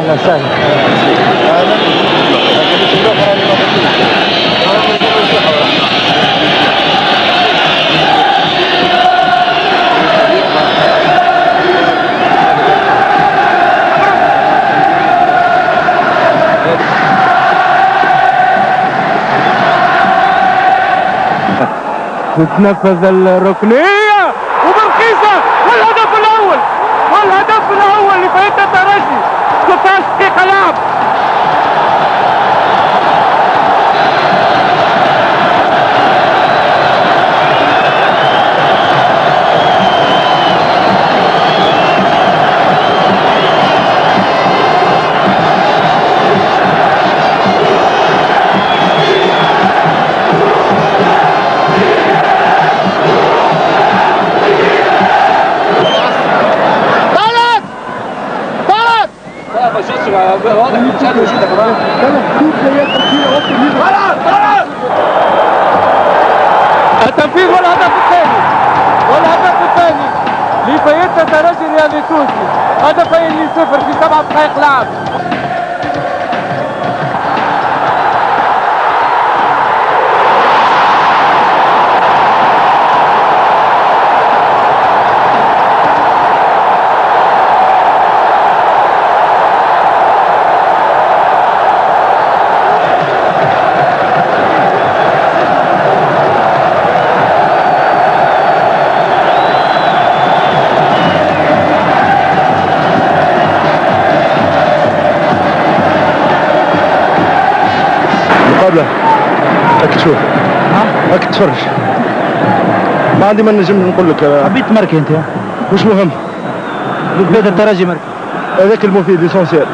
اهلا وسهلا. تتنفذ الركنية وبرخيصة والهدف الأول لفريق الترجي 16 دقيقة لعب. واضح مش قادر يشوط يا جماعه. التنفيذ والهدف الثاني لفريق الترجي الرياضي التونسي، هدفين ل0 في 7 دقائق لعب. مقابلة راك تشوف راك تتفرج، ما عندي ما نجم نقول لك. حبيت تماركي انت مش مهم، بلاد الترجي ماركي هذاك المفيد ليسونسيال.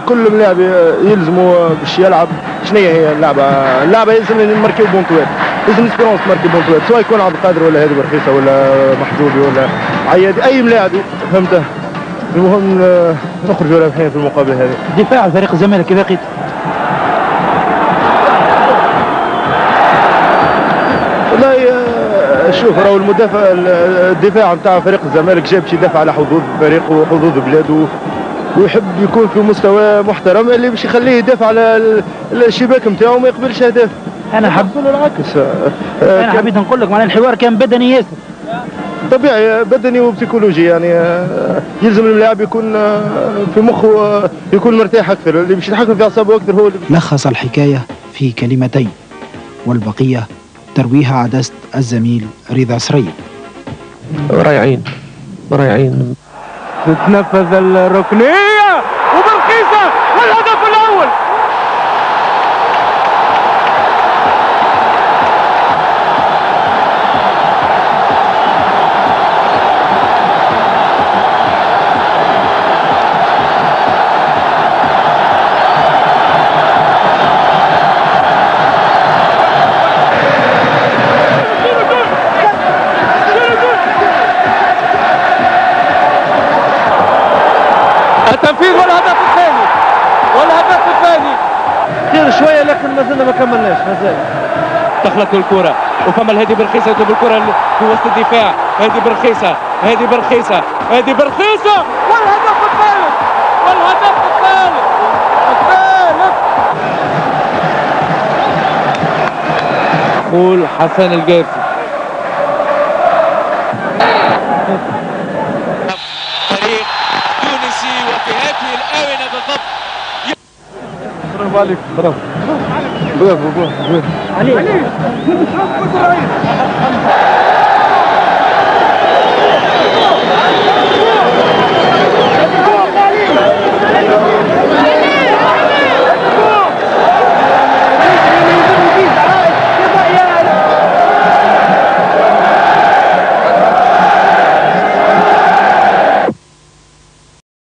كل لاعب يلزموا باش يلعب. شنو هي اللعبة يلزم نماركيو بونطوات، لازم نسبيرونس تماركي بونطوات، سواء يكون عبد القادر ولا هذه برخيصة ولا محجوبي ولا عيادي، أي ملاعبي فهمته. المهم نخرجوا رابحين في المقابلة هذه. دفاع فريق الزمالك كيف لقيت؟ والله شوف راهو الدفاع نتاع فريق الزمالك جاي باش يدافع على حظوظ فريقه وحظوظ بلاده، ويحب يكون في مستوى محترم اللي باش يخليه يدافع على الشباك نتاعو وما يقبلش اهداف. انا العكس. انا حبيت نقول لك معناها الحوار كان بدني ياسر. طبيعي بدني وبسيكولوجي، يعني يلزم اللاعب يكون في مخه يكون مرتاح اكثر، اللي باش يتحكم في اعصابه اكثر هو اللي لخص الحكايه في كلمتين والبقيه ترويها عدسة الزميل رضا سريب. رائعين تتنفذ الركنية وبرخيصة والهدف الأول. التنفيذ والهدف الثاني خير شويه، لكن ما زلنا ما كملناش، ما زال دخلت الكرة وفما الهادي برخيصة يضرب الكرة في وسط الدفاع. هادي برخيصة والهدف الثالث قول حسن الجافي. فريق تونسي وفي هذه الآونة بالضبط. برافو عليك، برافو.